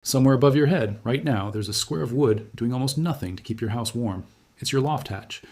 Somewhere above your head, right now, there's a square of wood doing almost nothing to keep your house warm. It's your loft hatch.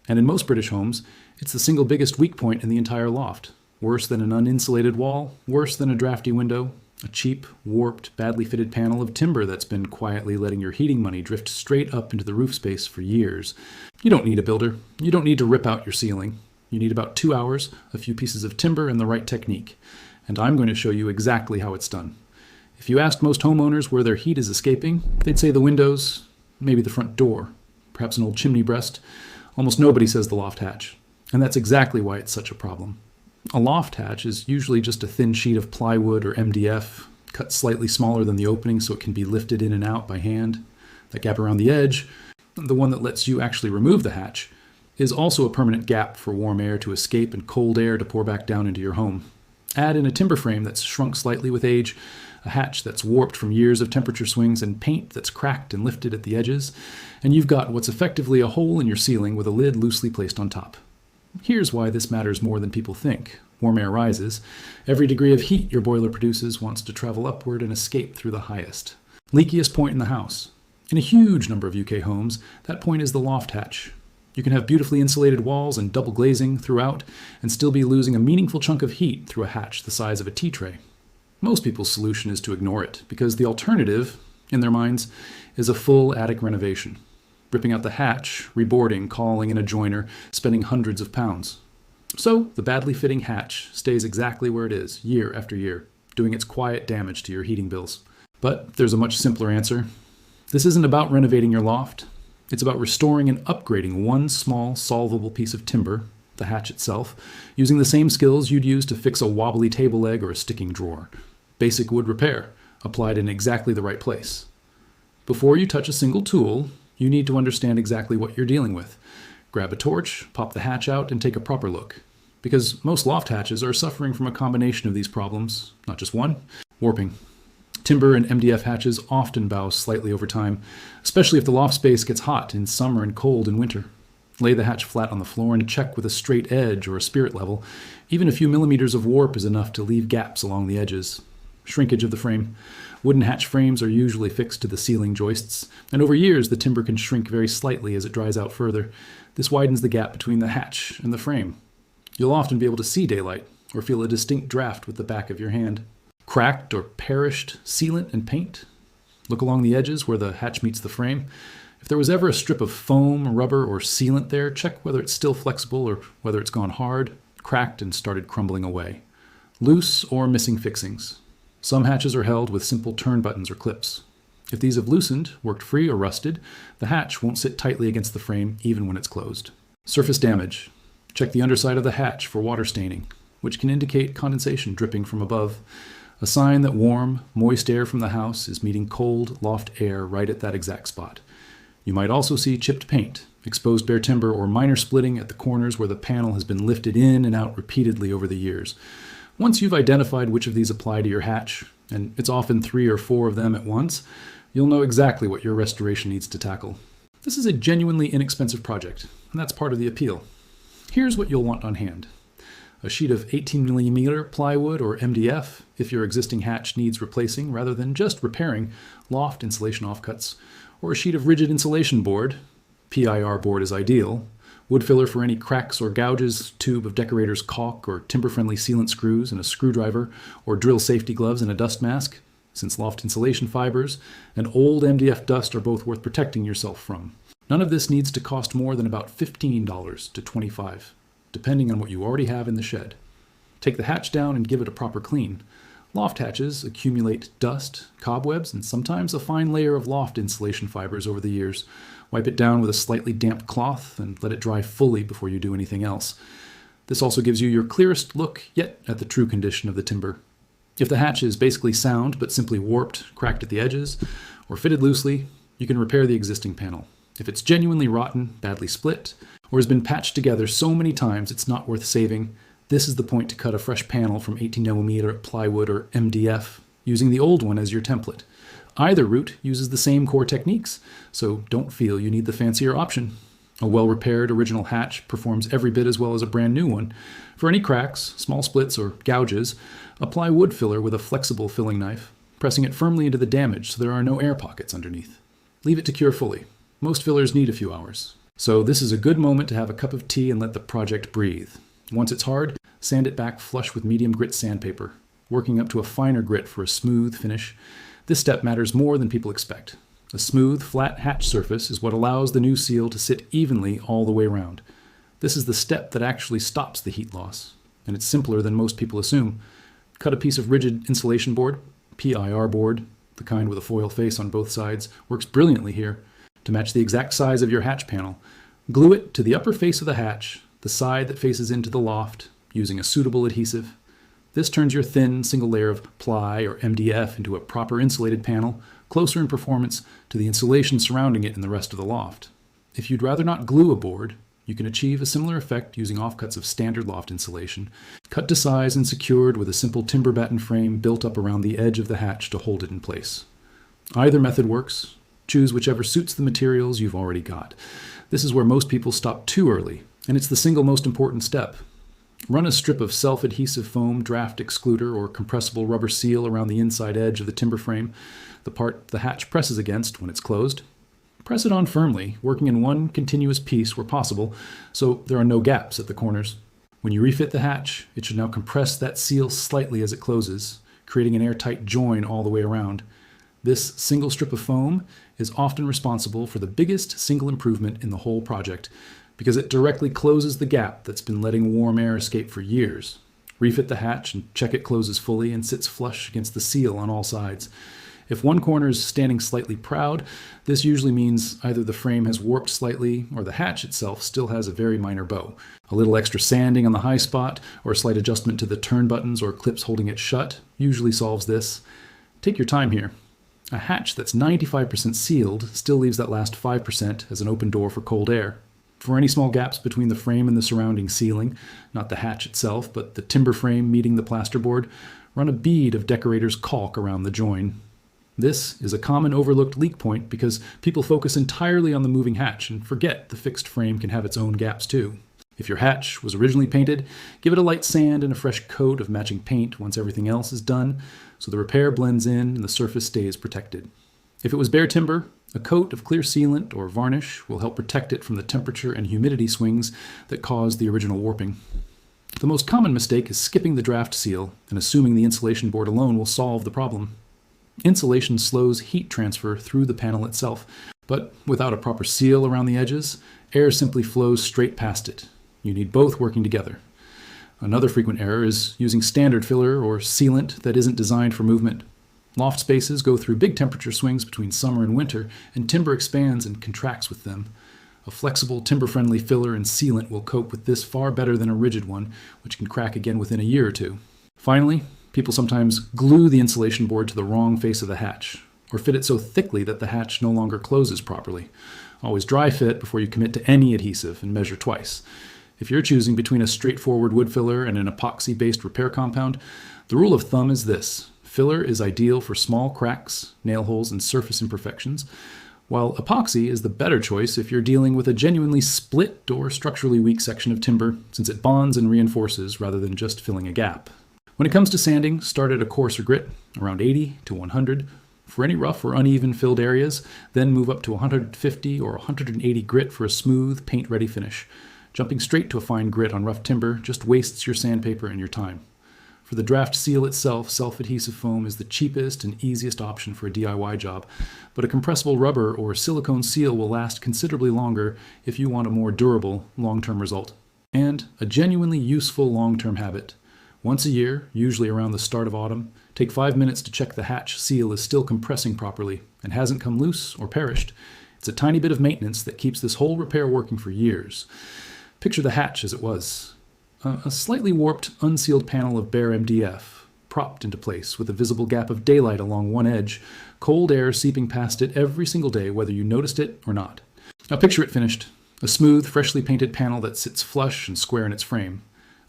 And in most British homes, it's the single biggest weak point in the entire loft. Worse than an uninsulated wall, worse than a drafty window, a cheap, warped, badly fitted panel of timber that's been quietly letting your heating money drift straight up into the roof space for years. You don't need a builder. You don't need to rip out your ceiling. You need about 2 hours, a few pieces of timber, and the right technique. And I'm going to show you exactly how it's done. If you asked most homeowners where their heat is escaping, they'd say the windows, maybe the front door, perhaps an old chimney breast. Almost nobody says the loft hatch. And that's exactly why it's such a problem. A loft hatch is usually just a thin sheet of plywood or MDF, cut slightly smaller than the opening so it can be lifted in and out by hand. That gap around the edge, the one that lets you actually remove the hatch, is also a permanent gap for warm air to escape and cold air to pour back down into your home. Add in a timber frame that's shrunk slightly with age, a hatch that's warped from years of temperature swings, and paint that's cracked and lifted at the edges, and you've got what's effectively a hole in your ceiling with a lid loosely placed on top. Here's why this matters more than people think. Warm air rises. Every degree of heat your boiler produces wants to travel upward and escape through the highest, leakiest point in the house. In a huge number of UK homes, that point is the loft hatch. You can have beautifully insulated walls and double glazing throughout and still be losing a meaningful chunk of heat through a hatch the size of a tea tray. Most people's solution is to ignore it, because the alternative, in their minds, is a full attic renovation. Ripping out the hatch, reboarding, calling in a joiner, spending hundreds of pounds. So the badly fitting hatch stays exactly where it is, year after year, doing its quiet damage to your heating bills. But there's a much simpler answer. This isn't about renovating your loft. It's about restoring and upgrading one small, solvable piece of timber, the hatch itself, using the same skills you'd use to fix a wobbly table leg or a sticking drawer. Basic wood repair, applied in exactly the right place. Before you touch a single tool, you need to understand exactly what you're dealing with. Grab a torch, pop the hatch out, and take a proper look. Because most loft hatches are suffering from a combination of these problems, not just one. Warping. Timber and MDF hatches often bow slightly over time, especially if the loft space gets hot in summer and cold in winter. Lay the hatch flat on the floor and check with a straight edge or a spirit level. Even a few millimeters of warp is enough to leave gaps along the edges. Shrinkage of the frame. Wooden hatch frames are usually fixed to the ceiling joists, and over years the timber can shrink very slightly as it dries out further. This widens the gap between the hatch and the frame. You'll often be able to see daylight, or feel a distinct draft with the back of your hand. Cracked or perished sealant and paint. Look along the edges where the hatch meets the frame. If there was ever a strip of foam, rubber, or sealant there, check whether it's still flexible or whether it's gone hard, cracked, and started crumbling away. Loose or missing fixings. Some hatches are held with simple turn buttons or clips. If these have loosened, worked free, or rusted, the hatch won't sit tightly against the frame even when it's closed. Surface damage. Check the underside of the hatch for water staining, which can indicate condensation dripping from above, a sign that warm, moist air from the house is meeting cold, loft air right at that exact spot. You might also see chipped paint, exposed bare timber, or minor splitting at the corners where the panel has been lifted in and out repeatedly over the years. Once you've identified which of these apply to your hatch, and it's often 3 or 4 of them at once, you'll know exactly what your restoration needs to tackle. This is a genuinely inexpensive project, and that's part of the appeal. Here's what you'll want on hand. A sheet of 18mm plywood or MDF if your existing hatch needs replacing rather than just repairing, loft insulation offcuts, or a sheet of rigid insulation board, PIR board is ideal, wood filler for any cracks or gouges, tube of decorator's caulk or timber-friendly sealant screws and a screwdriver, or drill safety gloves and a dust mask, since loft insulation fibers and old MDF dust are both worth protecting yourself from. None of this needs to cost more than about $15 to $25, depending on what you already have in the shed. Take the hatch down and give it a proper clean. Loft hatches accumulate dust, cobwebs, and sometimes a fine layer of loft insulation fibers over the years. Wipe it down with a slightly damp cloth and let it dry fully before you do anything else. This also gives you your clearest look yet at the true condition of the timber. If the hatch is basically sound but simply warped, cracked at the edges, or fitted loosely, you can repair the existing panel. If it's genuinely rotten, badly split, or has been patched together so many times it's not worth saving, this is the point to cut a fresh panel from 18mm plywood or MDF, using the old one as your template. Either route uses the same core techniques, so don't feel you need the fancier option. A well-repaired original hatch performs every bit as well as a brand new one. For any cracks, small splits, or gouges, apply wood filler with a flexible filling knife. pressing it firmly into the damage so there are no air pockets underneath. Leave it to cure fully. Most fillers need a few hours. So this is a good moment to have a cup of tea and let the project breathe. Once it's hard, sand it back flush with medium grit sandpaper, working up to a finer grit for a smooth finish. This step matters more than people expect. A smooth, flat hatch surface is what allows the new seal to sit evenly all the way around. This is the step that actually stops the heat loss, and it's simpler than most people assume. Cut a piece of rigid insulation board, PIR board, the kind with a foil face on both sides, works brilliantly here, to match the exact size of your hatch panel. Glue it to the upper face of the hatch, the side that faces into the loft, using a suitable adhesive. This turns your thin single layer of ply or MDF into a proper insulated panel, closer in performance to the insulation surrounding it in the rest of the loft. If you'd rather not glue a board, you can achieve a similar effect using offcuts of standard loft insulation, cut to size and secured with a simple timber batten frame built up around the edge of the hatch to hold it in place. Either method works. Choose whichever suits the materials you've already got. This is where most people stop too early, and it's the single most important step. Run a strip of self-adhesive foam draft excluder or compressible rubber seal around the inside edge of the timber frame, the part the hatch presses against when it's closed. Press it on firmly, working in one continuous piece where possible, so there are no gaps at the corners. When you refit the hatch, it should now compress that seal slightly as it closes, creating an airtight join all the way around. This single strip of foam is often responsible for the biggest single improvement in the whole project, because it directly closes the gap that's been letting warm air escape for years. Refit the hatch and check it closes fully and sits flush against the seal on all sides. If one corner is standing slightly proud, this usually means either the frame has warped slightly or the hatch itself still has a very minor bow. A little extra sanding on the high spot or a slight adjustment to the turn buttons or clips holding it shut usually solves this. Take your time here. A hatch that's 95% sealed still leaves that last 5% as an open door for cold air. For any small gaps between the frame and the surrounding ceiling, not the hatch itself, but the timber frame meeting the plasterboard, run a bead of decorator's caulk around the join. This is a common overlooked leak point because people focus entirely on the moving hatch and forget the fixed frame can have its own gaps too. If your hatch was originally painted, give it a light sand and a fresh coat of matching paint once everything else is done, so the repair blends in and the surface stays protected. If it was bare timber, a coat of clear sealant or varnish will help protect it from the temperature and humidity swings that caused the original warping. The most common mistake is skipping the draft seal and assuming the insulation board alone will solve the problem. Insulation slows heat transfer through the panel itself, but without a proper seal around the edges, air simply flows straight past it. You need both working together. Another frequent error is using standard filler or sealant that isn't designed for movement. Loft spaces go through big temperature swings between summer and winter, and timber expands and contracts with them. A flexible, timber-friendly filler and sealant will cope with this far better than a rigid one, which can crack again within a year or two. Finally, people sometimes glue the insulation board to the wrong face of the hatch, or fit it so thickly that the hatch no longer closes properly. Always dry fit before you commit to any adhesive and measure twice. If you're choosing between a straightforward wood filler and an epoxy-based repair compound, the rule of thumb is this. Filler is ideal for small cracks, nail holes, and surface imperfections, while epoxy is the better choice if you're dealing with a genuinely split or structurally weak section of timber, since it bonds and reinforces rather than just filling a gap. When it comes to sanding, start at a coarser grit, around 80 to 100. For any rough or uneven filled areas, then move up to 150 or 180 grit for a smooth, paint-ready finish. Jumping straight to a fine grit on rough timber just wastes your sandpaper and your time. For the draft seal itself, self-adhesive foam is the cheapest and easiest option for a DIY job, but a compressible rubber or silicone seal will last considerably longer if you want a more durable, long-term result. And a genuinely useful long-term habit. Once a year, usually around the start of autumn, take 5 minutes to check the hatch seal is still compressing properly and hasn't come loose or perished. It's a tiny bit of maintenance that keeps this whole repair working for years. Picture the hatch as it was. A slightly warped, unsealed panel of bare MDF, propped into place with a visible gap of daylight along one edge, cold air seeping past it every single day whether you noticed it or not. Now picture it finished. A smooth, freshly painted panel that sits flush and square in its frame.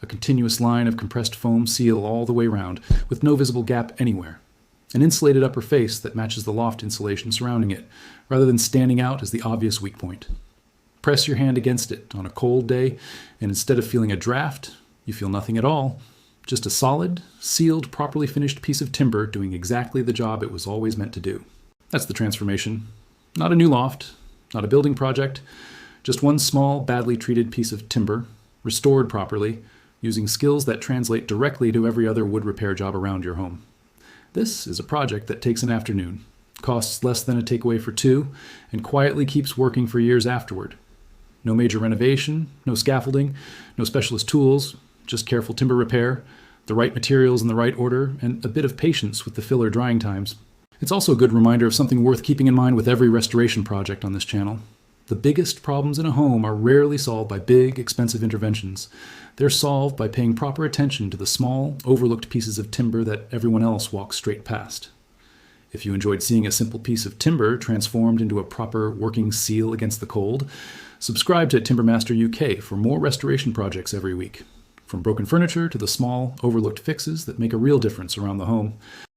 A continuous line of compressed foam seal all the way around, with no visible gap anywhere. An insulated upper face that matches the loft insulation surrounding it, rather than standing out as the obvious weak point. Press your hand against it on a cold day, and instead of feeling a draft, you feel nothing at all. Just a solid, sealed, properly finished piece of timber doing exactly the job it was always meant to do. That's the transformation. Not a new loft, not a building project, just one small, badly treated piece of timber, restored properly, using skills that translate directly to every other wood repair job around your home. This is a project that takes an afternoon, costs less than a takeaway for two, and quietly keeps working for years afterward. No major renovation, no scaffolding, no specialist tools, just careful timber repair, the right materials in the right order, and a bit of patience with the filler drying times. It's also a good reminder of something worth keeping in mind with every restoration project on this channel. The biggest problems in a home are rarely solved by big, expensive interventions. They're solved by paying proper attention to the small, overlooked pieces of timber that everyone else walks straight past. If you enjoyed seeing a simple piece of timber transformed into a proper working seal against the cold, subscribe to Timbermaster UK for more restoration projects every week. From broken furniture to the small, overlooked fixes that make a real difference around the home.